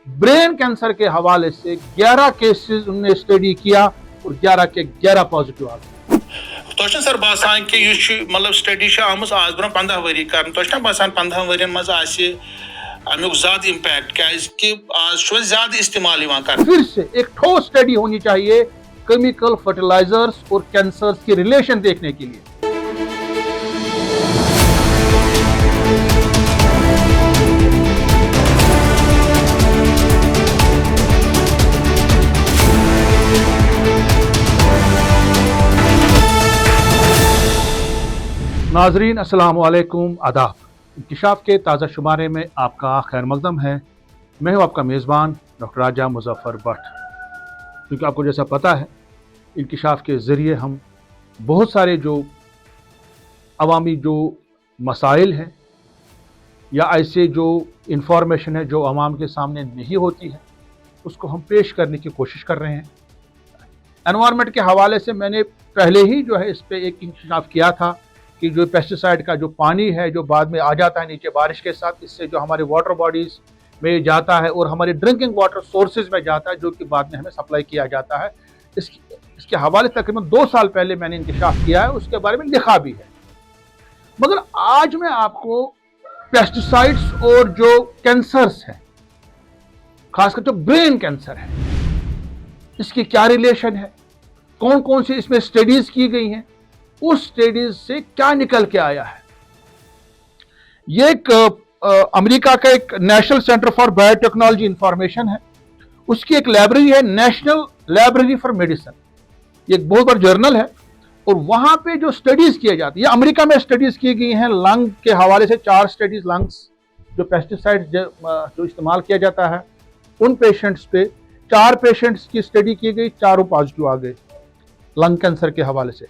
Brain cancer के हवाले से 11 केसेस उन्होंने स्टडी किया और 11 के 11 पॉजिटिव आ गए। तो सर बासान कि मतलब स्टडी आम आज ब्रो 15 वरी कर तो बासान 15 वरियन मज अमुक ज्यादा इम्पैक्ट क्या आज ज्यादा इस्तेमाल कर। फिर से एक ठोस स्टडी होनी चाहिए केमिकल फर्टिलाइजर्स और कैंसर की रिलेशन देखने के लिए। नाजरीन अस्सलाम वालेकुम, आदाब। इंकिशाफ के ताज़ा शुमारे में आपका खैर मकदम है। मैं हूँ आपका मेज़बान डॉक्टर राजा मुज़फ़्फ़र भट्ट। क्योंकि आपको जैसा पता है इंकिशाफ के ज़रिए हम बहुत सारे जो अवामी जो मसाइल हैं या ऐसे जो इंफॉर्मेशन है जो अवाम के सामने नहीं होती है उसको हम पेश करने की कोशिश कर रहे हैं। एनवायरनमेंट के हवाले से मैंने पहले ही जो है इस पर एक इंकिशाफ किया था कि जो पेस्टिसाइड का जो पानी है जो बाद में आ जाता है नीचे बारिश के साथ, इससे जो हमारे वाटर बॉडीज़ में जाता है और हमारे ड्रिंकिंग वाटर सोर्सेज में जाता है जो कि बाद में हमें सप्लाई किया जाता है। इसके हवाले तकरीबन 2 साल पहले मैंने इंकिशाफ किया है, उसके बारे में लिखा भी है। मगर आज मैं आपको पेस्टिसाइड्स और जो कैंसर्स हैं, खासकर जो ब्रेन कैंसर है, इसकी क्या रिलेशन है, कौन कौन सी इसमें स्टडीज़ की गई हैं, उस स्टडीज से क्या निकल के आया है। ये एक अमेरिका का एक national centre for biotechnology information है, उसकी एक लाइब्रेरी है, नेशनल लाइब्रेरी फॉर मेडिसिन। ये एक बहुत बड़ा जर्नल है और वहां पे जो स्टडीज किए जाती है, अमेरिका में स्टडीज की गई हैं लंग के हवाले से। 4 स्टडीज लंग्स जो पेस्टिसाइड जो इस्तेमाल किया जाता है उन पेशेंट्स पे 4 पेशेंट्स की स्टडी की गई, चारों पॉजिटिव आ गए लंग कैंसर के हवाले से।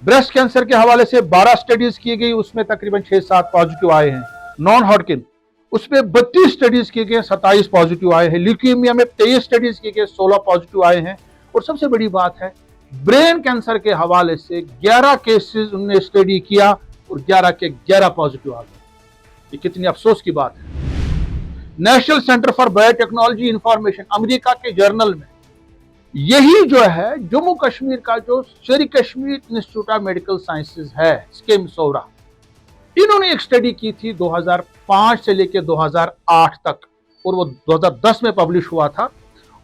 ब्रेस्ट कैंसर के हवाले से 12 स्टडीज की गई, उसमें तकरीबन 6-7 पॉजिटिव आए हैं। नॉन हॉडकिन उसमें 32 स्टडीज की गई, 27 पॉजिटिव आए हैं। ल्यूकीमिया में 23 स्टडीज की गई, 16 पॉजिटिव आए हैं। और सबसे बड़ी बात है ब्रेन कैंसर के हवाले से 11 केसेस उन्होंने स्टडी किया और 11 के 11 पॉजिटिव आ गए। ये कितनी अफसोस की बात है। National centre for biotechnology information America के जर्नल में यही जो है जम्मू कश्मीर का जो शेर Kashmir institute of medical sciences है, स्केम सोरा, इन्होंने एक स्टडी की थी 2005 से लेकर 2008 तक और वो 2010 में पब्लिश हुआ था।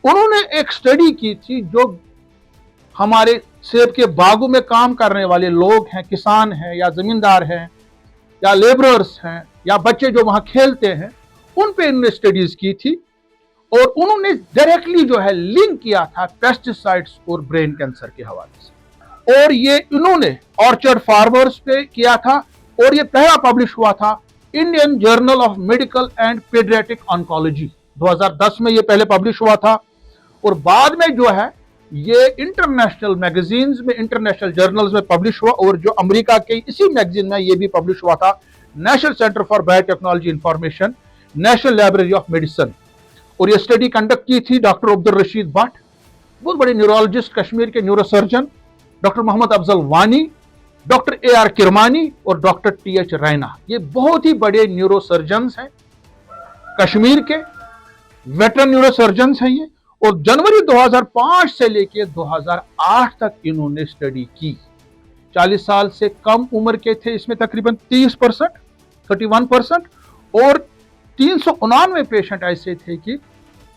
उन्होंने एक स्टडी की थी जो हमारे सेब के बागों में काम करने वाले लोग हैं, किसान हैं या जमींदार हैं या लेबरर्स हैं या बच्चे जो वहां खेलते हैं, उन पे इन्होंने स्टडीज की थी और उन्होंने डायरेक्टली जो है लिंक किया था पेस्टिसाइड्स और ब्रेन कैंसर के हवाले से। और ये इन्होंने ऑर्चर्ड फार्मर्स पे किया था और ये पहला पब्लिश हुआ था Indian journal of medical and paediatric oncology. 2010 में ये पहले पब्लिश हुआ था और बाद में जो है ये इंटरनेशनल मैगजीन्स में, इंटरनेशनल जर्नल्स में पब्लिश हुआ और जो अमेरिका के इसी मैगजीन में ये भी पब्लिश हुआ था, national centre for biotechnology information, national library of medicine. और ये स्टडी कंडक्ट की थी डॉक्टर अब्दुल रशीद भट्ट, बहुत बड़े न्यूरोलॉजिस्ट, कश्मीर के न्यूरोसर्जन, डॉक्टर मोहम्मद अफजल वानी, डॉक्टर AR किरमानी और डॉक्टर TH रैना। ये बहुत ही बड़े न्यूरोसर्जन्स हैं, कश्मीर के वेटरन न्यूरोसर्जन्स हैं ये। और जनवरी 2005 से लेकर 2008 तक इन्होंने स्टडी की। 40 साल से कम उम्र के थे इसमें तकरीबन 30%, 31%, और 399 पेशेंट ऐसे थे कि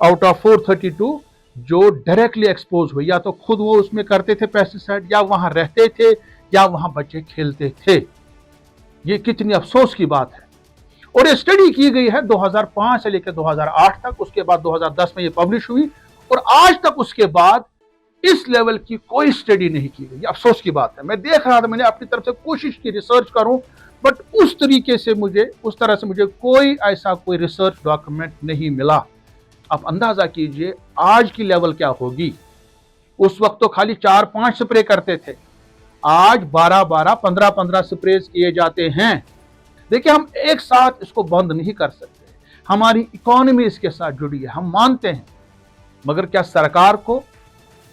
आउट ऑफ 432 जो डायरेक्टली एक्सपोज हुए, या तो खुद वो उसमें करते थे पेस्टिसाइड, या वहां रहते थे, या वहां बच्चे खेलते थे। ये कितनी अफसोस की बात है। और ये स्टडी की गई है 2005 से लेकर 2008 तक, उसके बाद 2010 में ये पब्लिश हुई और आज तक उसके बाद इस लेवल की कोई स्टडी नहीं की गई। अफसोस की बात है। मैं देख रहा था, मैंने अपनी तरफ से कोशिश की रिसर्च करूं, बट उस तरह से मुझे कोई ऐसा कोई रिसर्च डॉक्यूमेंट नहीं मिला। आप अंदाजा कीजिए आज की लेवल क्या होगी। उस वक्त तो खाली 4-5 स्प्रे करते थे, आज 12-12, 15-15 स्प्रे किए जाते हैं। देखिए, हम एक साथ इसको बंद नहीं कर सकते, हमारी इकोनॉमी इसके साथ जुड़ी है, हम मानते हैं। मगर क्या सरकार को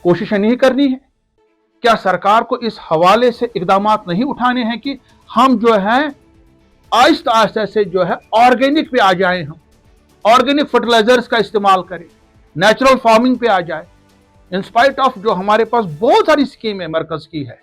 कोशिशें नहीं करनी है? क्या सरकार को इस हवाले से इकदाम नहीं उठाने हैं कि हम जो है आहिस्ता आहिस्ता से जो है ऑर्गेनिक पे आ जाए हम? ऑर्गेनिक फर्टिलाइजर्स का इस्तेमाल करें, नेचुरल फार्मिंग पे आ जाए। इन स्पाइट ऑफ जो हमारे पास बहुत सारी स्कीमें मरकज की है,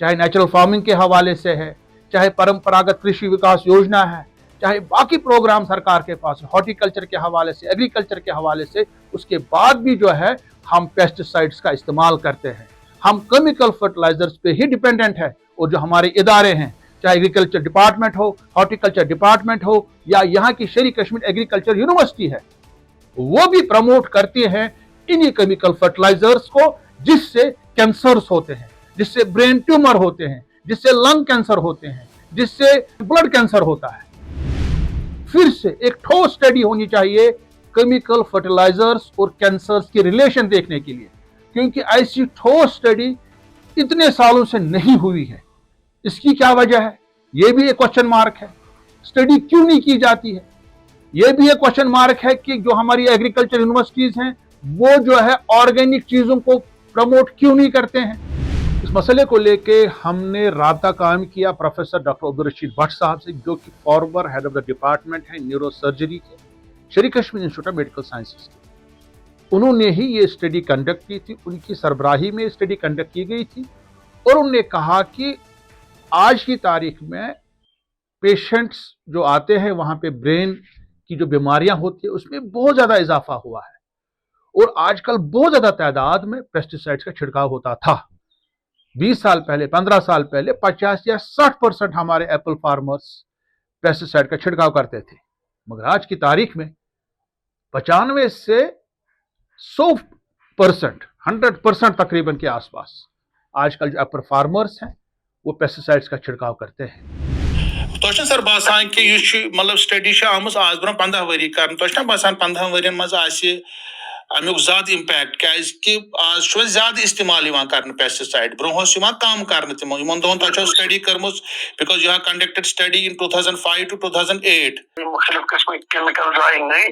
चाहे नेचुरल फार्मिंग के हवाले से है, चाहे परंपरागत कृषि विकास योजना है, चाहे बाकी प्रोग्राम सरकार के पास है, हॉर्टिकल्चर के हवाले से, एग्रीकल्चर के हवाले से, उसके बाद भी जो है हम पेस्टिसाइड्स का इस्तेमाल करते हैं। हम केमिकल फर्टिलाइजर्स पे ही डिपेंडेंट है। और जो हमारे इदारे हैं, चाहे एग्रीकल्चर डिपार्टमेंट हो, हॉर्टिकल्चर डिपार्टमेंट हो, या यहाँ की शेर कश्मीर एग्रीकल्चर यूनिवर्सिटी है, वो भी प्रमोट करती हैं इन्हीं केमिकल फर्टिलाइजर्स को, जिससे कैंसर्स होते हैं, जिससे ब्रेन ट्यूमर होते हैं, जिससे लंग कैंसर होते हैं, जिससे ब्लड कैंसर होता है। फिर से एक ठोस स्टडी होनी चाहिए केमिकल फर्टिलाइजर्स और कैंसर्स की रिलेशन देखने के लिए, क्योंकि ऐसी ठोस स्टडी इतने सालों से नहीं हुई है। इसकी क्या वजह है, यह भी एक क्वेश्चन मार्क है। स्टडी क्यों नहीं की जाती है, यह भी एक क्वेश्चन मार्क है कि जो हमारी एग्रीकल्चर यूनिवर्सिटीज हैं वो जो है ऑर्गेनिक चीजों को प्रमोट क्यों नहीं करते हैं। इस मसले को लेके हमने राब्ता कायम किया प्रोफेसर डॉक्टर अब्दुल रशीद भट्ट साहब से, जो कि farmer head of the department है न्यूरो सर्जरी के शेर Kashmir institute of medical sciences के। उन्होंने ही ये स्टडी कंडक्ट की थी, उनकी सरबराही में स्टडी कंडक्ट की गई थी, और उन्होंने कहा कि आज की तारीख में पेशेंट्स जो आते हैं वहां पे ब्रेन की जो बीमारियां होती है उसमें बहुत ज्यादा इजाफा हुआ है, और आजकल बहुत ज्यादा तादाद में पेस्टिसाइड्स का छिड़काव होता था। 20 साल पहले, 15 साल पहले 50 या 60% हमारे एप्पल फार्मर्स पेस्टिसाइड का छिड़काव करते थे, मगर आज की तारीख में 95 से 100%, 100% तकरीबन के आसपास आजकल जो एप्पल फार्मर्स हैं वो पेस्टिसाइड्स का छिड़काव करते हैं। तो सर बासान कि मतलब स्टडी आमज आज ब्रो 15 वरी कर, तो बासान 15 वरियन मज अमुक ज्यादा इम्पैक्ट कि आज ज्यादा इस्तेमाल कर पेस्टिसाइड, ब्रोहस कम कर इन दोन तो स्टडी कर्म, because you have conducted study in 2005 to 2008 मुख्तलिफ किस्म केमिकल ड्राइंग नई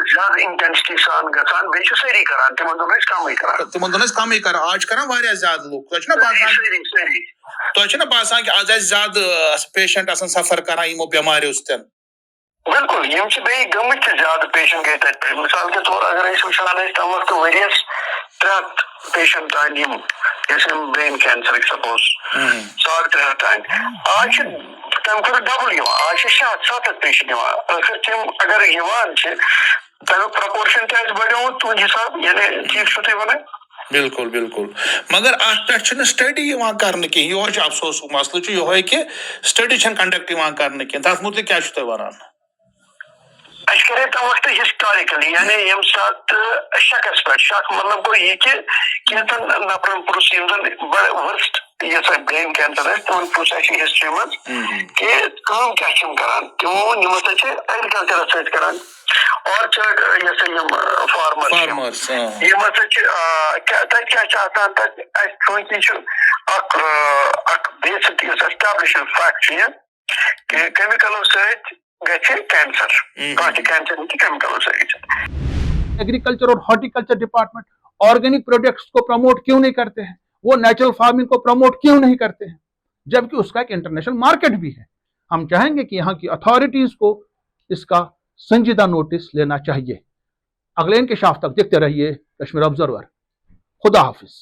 ज्यादा इंटेंसिटी सान गसान बेच सारी करान तिमन दोन कम कर आज कर वारिया ज्यादा लोग तो बासान कि आज ज्यादा पेशेंट सफर कर यमो बीमारियों सतन। बिल्कुल यम गमित ज्यादा पेशेंट गए तक, मिसाल के तौर अगर वुचान तम वक्त वरियस 3 पेशेंट आन जैसे ब्रेन कैंसर सपोज 3.5 टाइम, आज तम खुद डबल आज 7 पेशेंट अगर तम अगर तम प्रपोर्शन बढ़ो तुद हिसाब यानी ठीक छो तुम वन। बिल्कुल बिल्कुल, मगर पे स्टडी कर कह अफसोस मसल ये कि स्टडी कंडक्ट कर तथ मुतल क्या वन। करे तम वक्त हिस्टोरिकली यानी यम सात शकस पे शक मतलब गो ये कि कैंसर नफरन पुरुष यम बड़े वर्स्ट ये ब्रेन कैंसर है तमन पुरुष हिस्ट्री मज कि काम क्या करान तमो यम एग्रीकल्चर सत करान ऑर्चर्ड ये यम फार्मर्स यम बेसिक एस्टैब्लिश फैक्ट कि केमिकल सत कैंसर एग्रीकल्चर और हॉर्टिकल्चर डिपार्टमेंट ऑर्गेनिक प्रोडक्ट्स को प्रमोट क्यों नहीं करते हैं, वो नेचुरल फार्मिंग को प्रमोट क्यों नहीं करते हैं, जबकि उसका एक इंटरनेशनल मार्केट भी है। हम चाहेंगे कि यहाँ की अथॉरिटीज को इसका संजीदा नोटिस लेना चाहिए। अगले इंकशाफ तक देखते रहिए कश्मीर ऑब्जर्वर। खुदा हाफिज।